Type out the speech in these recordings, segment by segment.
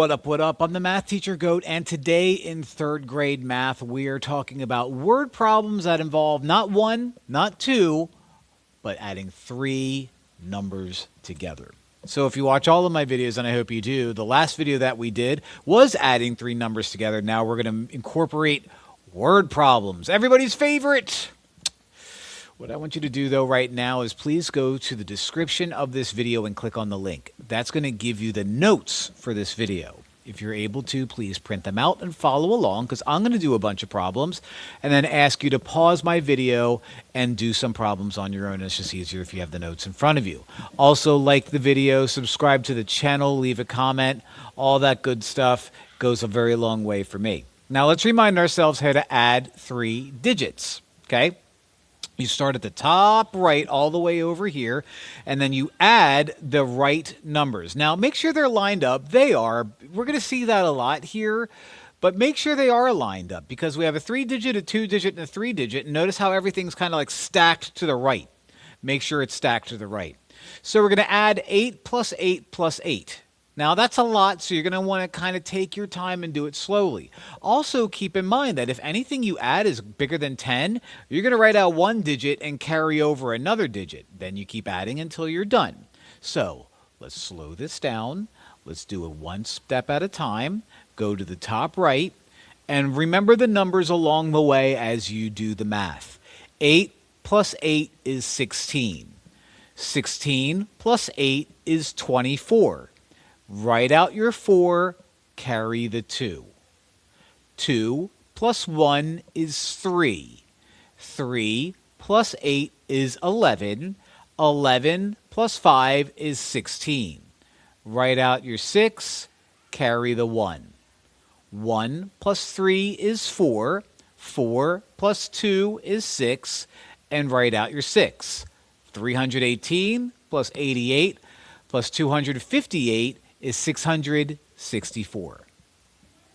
What up, what up? I'm the math teacher Goat, and today in third grade math, we are talking about word problems that involve not one, not two, but adding three numbers together. So if you watch all of my videos, and I hope you do, the last video that we did was adding three numbers together. Now we're going to incorporate word problems, everybody's favorite. What I want you to do, though, right now is please go to the description of this video and click on the link. That's going to give you the notes for this video. If you're able to, please print them out and follow along, because I'm going to do a bunch of problems and then ask you to pause my video and do some problems on your own. It's just easier if you have the notes in front of you. Also, like the video, subscribe to the channel, leave a comment. All that good stuff goes a very long way for me. Now, let's remind ourselves how to add three digits, okay? You start at the top right all the way over here, and then you add the right numbers. Now, make sure they're lined up. They are. We're going to see that a lot here, but make sure they are lined up because we have a 3-digit, a 2-digit, and a 3-digit. And notice how everything's kind of like stacked to the right. Make sure it's stacked to the right. So we're going to add 8 plus 8 plus 8. Now, that's a lot, so you're going to want to kind of take your time and do it slowly. Also, keep in mind that if anything you add is bigger than 10, you're going to write out one digit and carry over another digit. Then you keep adding until you're done. So, let's slow this down. Let's do it one step at a time. Go to the top right, and remember the numbers along the way as you do the math. 8 plus 8 is 16. 16 plus 8 is 24. Write out your 4, carry the 2. 2 plus 1 is 3. 3 plus 8 is 11. 11 plus 5 is 16. Write out your 6, carry the 1. 1 plus 3 is 4. 4 plus 2 is 6. And write out your 6. 318 plus 88 plus 258 is 664.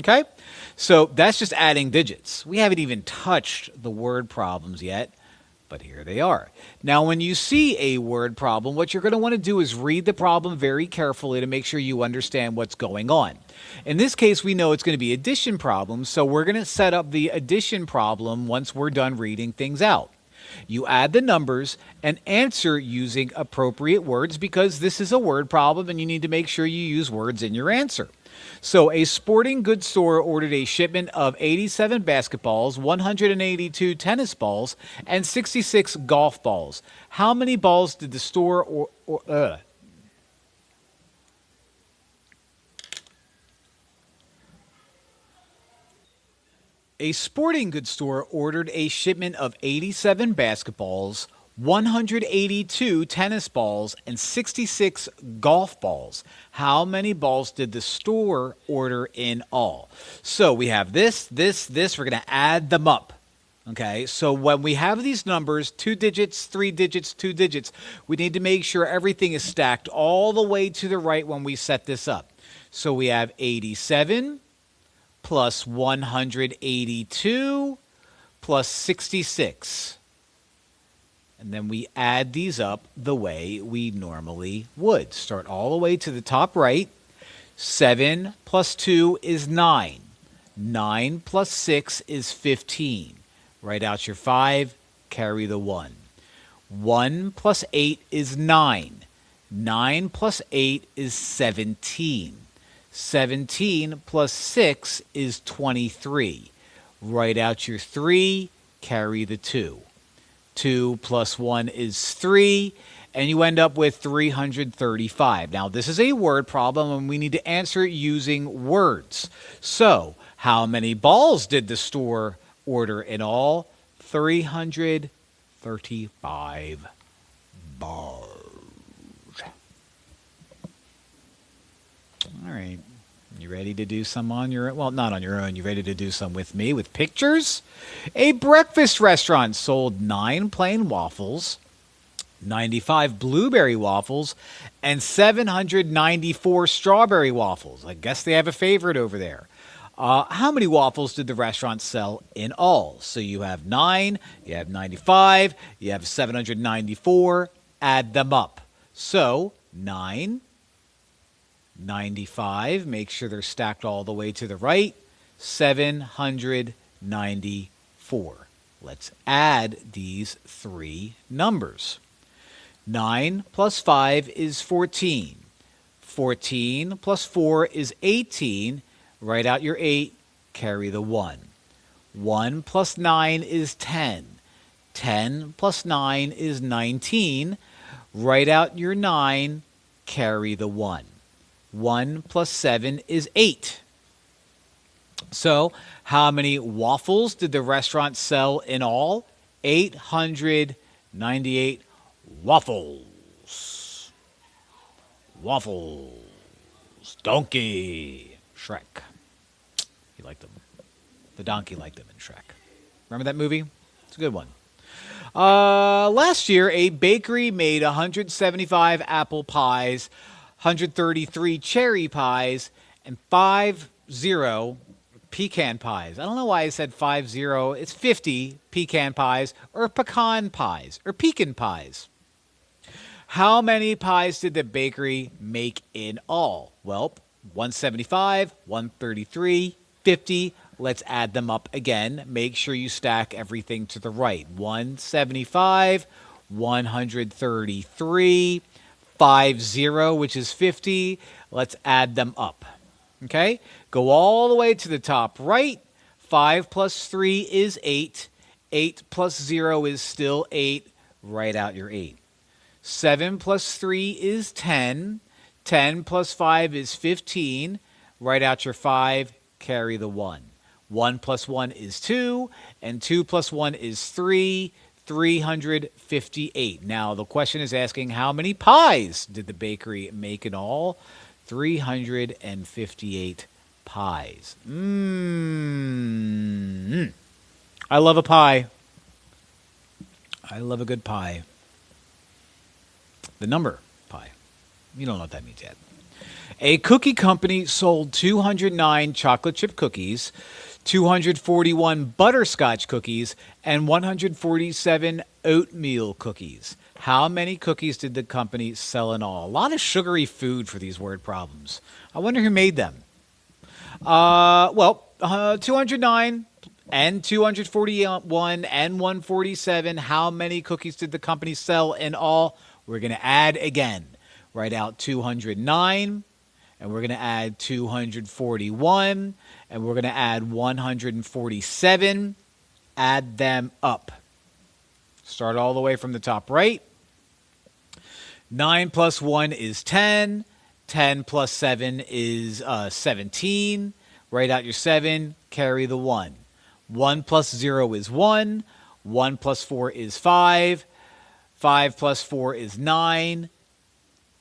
Okay? So that's just adding digits. We haven't even touched the word problems yet, but here they are. Now, when you see a word problem, what you're going to want to do is read the problem very carefully to make sure you understand what's going on. In this case, we know it's going to be addition problems, so we're going to set up the addition problem once we're done reading things out. You add the numbers and answer using appropriate words because this is a word problem and you need to make sure you use words in your answer. So a sporting goods store ordered a shipment of 87 basketballs, 182 tennis balls, and 66 golf balls. How many balls did the store A sporting goods store ordered a shipment of 87 basketballs, 182 tennis balls, and 66 golf balls. How many balls did the store order in all? So we have this. We're going to add them up. Okay, so when we have these numbers, 2 digits, 3 digits, 2 digits, we need to make sure everything is stacked all the way to the right when we set this up. So we have 87 plus 182 plus 66. And then we add these up the way we normally would. Start all the way to the top right. 7 plus 2 is 9. 9 plus 6 is 15. Write out your 5, carry the 1. 1 plus 8 is 9. 9 plus 8 is 17. 17 plus 6 is 23. Write out your 3, carry the 2. 2 plus 1 is 3, and you end up with 335. Now, this is a word problem, and we need to answer it using words. So, how many balls did the store order in all? 335 balls. All right. You ready to do some on your own? Well, not on your own. You ready to do some with me with pictures? A breakfast restaurant sold 9 plain waffles, 95 blueberry waffles, and 794 strawberry waffles. I guess they have a favorite over there. How many waffles did the restaurant sell in all? So you have 9, you have 95, you have 794. Add them up. So 9 95. Make sure they're stacked all the way to the right. 794. Let's add these three numbers. 9 plus 5 is 14. 14 plus 4 is 18. Write out your 8, carry the 1. 1 plus 9 is 10. 10 plus 9 is 19. Write out your 9, carry the 1. 1 plus 7 is 8. So, how many waffles did the restaurant sell in all? 898 waffles. Waffles. Donkey. Shrek. He liked them. The donkey liked them in Shrek. Remember that movie? It's a good one. Last year, a bakery made 175 apple pies, 133 cherry pies, and 50 pecan pies. I don't know why I said 50. It's 50 pecan pies or pecan pies or pecan pies. How many pies did the bakery make in all? Well, 175, 133, 50. Let's add them up again. Make sure you stack everything to the right. 175, 133, 50, which is 50. Let's add them up. Okay? Go all the way to the top right. 5 plus 3 is 8. 8 plus 0 is still 8. Write out your 8. 7 plus 3 is 10. 10 plus 5 is 15. Write out your 5. Carry the 1. 1 plus 1 is 2. And 2 plus 1 is 3. 358. Now, the question is asking how many pies did the bakery make in all? 358 pies. I love a pie. I love a good pie. The number pi. You don't know what that means yet. A cookie company sold 209 chocolate chip cookies, 241 butterscotch cookies, and 147 oatmeal cookies. How many cookies did the company sell in all? A lot of sugary food for these word problems. I wonder who made them. 209 and 241 and 147. How many cookies did the company sell in all? We're going to add again. Write out 209, and we're going to add 241, and we're going to add 147. Add them up. Start all the way from the top right. 9 plus 1 is 10. 10 plus 7 is 17. Write out your 7. Carry the 1. 1 plus 0 is 1. 1 plus 4 is 5. 5 plus 4 is 9.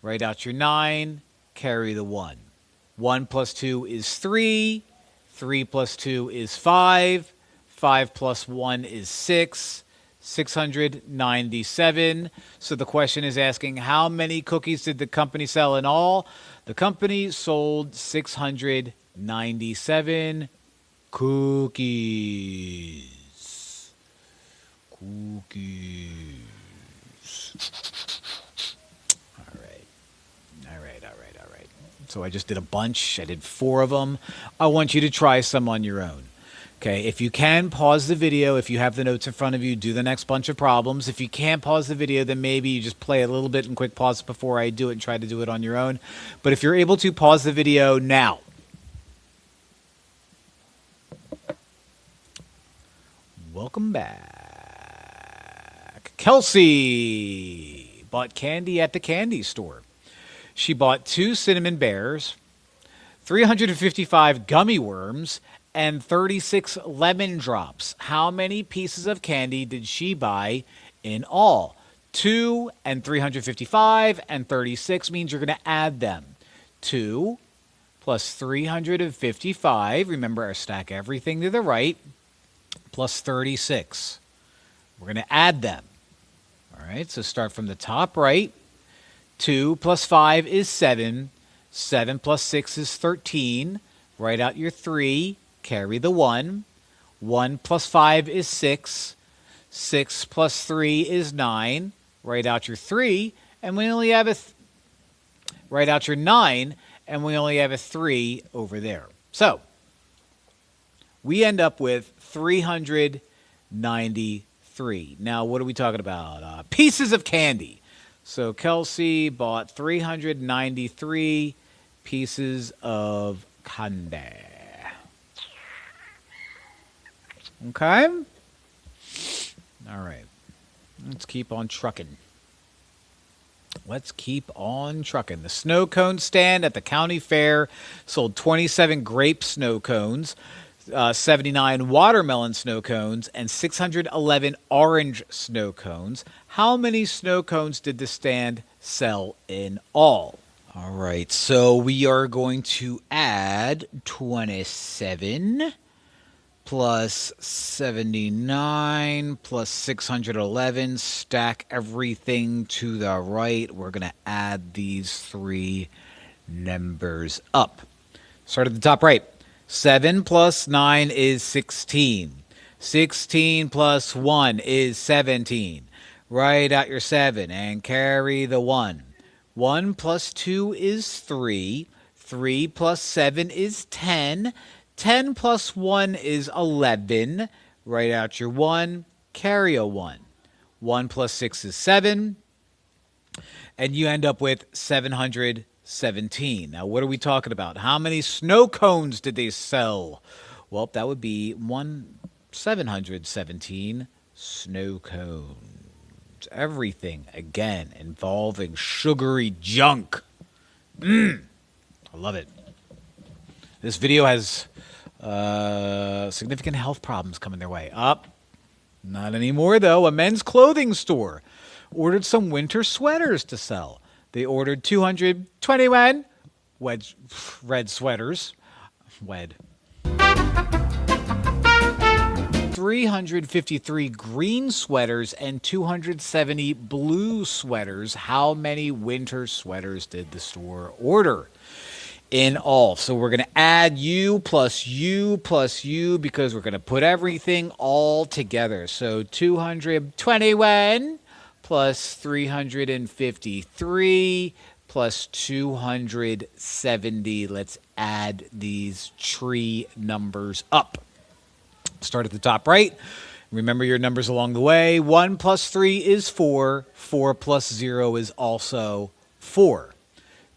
Write out your 9. Carry the 1. 1 plus 2 is 3. 3 plus 2 is 5. 5 plus 1 is 6. 697. So the question is asking how many cookies did the company sell in all? The company sold 697 cookies. Cookies. All right. So I just did a bunch. I did 4 of them. I want you to try some on your own. Okay, if you can, pause the video. If you have the notes in front of you, do the next bunch of problems. If you can't pause the video, then maybe you just play a little bit and quick pause before I do it and try to do it on your own. But if you're able to, pause the video now. Welcome back. Kelsey bought candy at the candy store. She bought 2 cinnamon bears, 355 gummy worms, and 36 lemon drops. How many pieces of candy did she buy in all? 2 and 355 and 36 means you're going to add them. 2 plus 355, remember, stack everything to the right, plus 36. We're going to add them. All right, so start from the top right. 2 plus 5 is 7. 7 plus 6 is 13. Write out your 3. Carry the 1. 1 plus 5 is 6. 6 plus 3 is 9. Write out your 3. And we only have write out your 9. and we only have a 3 over there. So we end up with 393. Now, what are we talking about? Pieces of candy. So Kelsey bought 393 pieces of candy. Okay? All right. Let's keep on trucking. Let's keep on trucking. The snow cone stand at the county fair sold 27 grape snow cones, 79 watermelon snow cones, and 611 orange snow cones. How many snow cones did the stand sell in all? All right, so we are going to add 27 plus 79 plus 611. Stack everything to the right. We're going to add these three numbers up. Start at the top right. 7 plus 9 is 16. 16 plus 1 is 17. Write out your 7 and carry the 1. 1 plus 2 is 3. 3 plus 7 is 10. 10 plus 1 is 11. Write out your 1. Carry a 1. 1 plus 6 is 7. And you end up with 717. Now, what are we talking about? How many snow cones did they sell? Well, that would be 717 snow cones. Everything, again, involving sugary junk. I love it. This video has significant health problems coming their way. Not anymore, though. A men's clothing store ordered some winter sweaters to sell. They ordered 221 red sweaters. 353 green sweaters and 270 blue sweaters. How many winter sweaters did the store order in all? So we're going to add you plus you plus you because we're going to put everything all together. So 221 plus 353 plus 270. Let's add these tree numbers up. Start at the top right. Remember your numbers along the way. 1 plus 3 is 4. 4 plus 0 is also 4.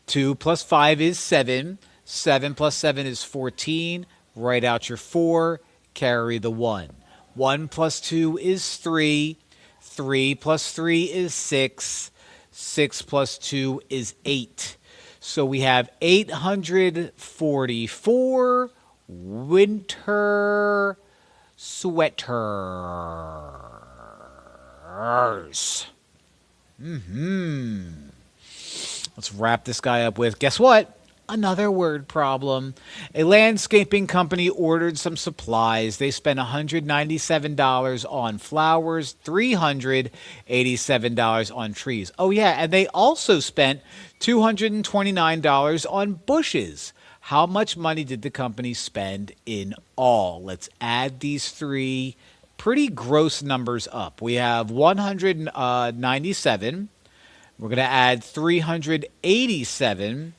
2 plus 5 is 7. 7 plus 7 is 14. Write out your 4. Carry the 1. 1 plus 2 is 3. 3 plus 3 is 6. 6 plus 2 is 8. So we have 844 winter sweaters. Let's wrap this guy up with, guess what? Another word problem. A landscaping company ordered some supplies. They spent $197 on flowers, $387 on trees. Oh, yeah, and they also spent $229 on bushes. How much money did the company spend in all? Let's add these three pretty gross numbers up. We have 197. We're going to add 387.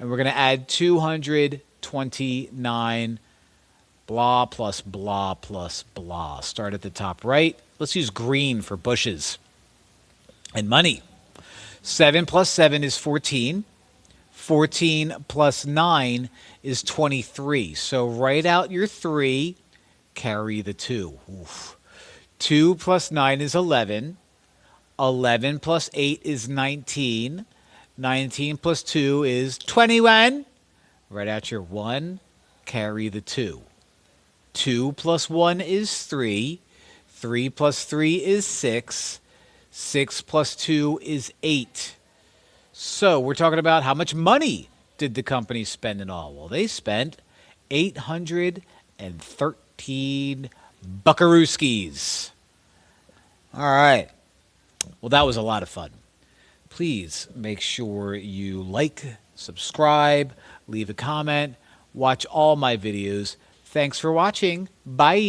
And we're going to add 229, blah, plus blah, plus blah. Start at the top right. Let's use green for bushes and money. 7 plus 7 is 14. 14 plus 9 is 23. So write out your 3, carry the 2. Oof. 2 plus 9 is 11. 11 plus 8 is 19. 19 plus 2 is 21. Write out your 1, carry the 2. 2 plus 1 is 3. 3 plus 3 is 6. 6 plus 2 is 8. So we're talking about how much money did the company spend in all? Well, they spent 813 buckarooskies. All right. Well, that was a lot of fun. Please make sure you like, subscribe, leave a comment, watch all my videos. Thanks for watching. Bye.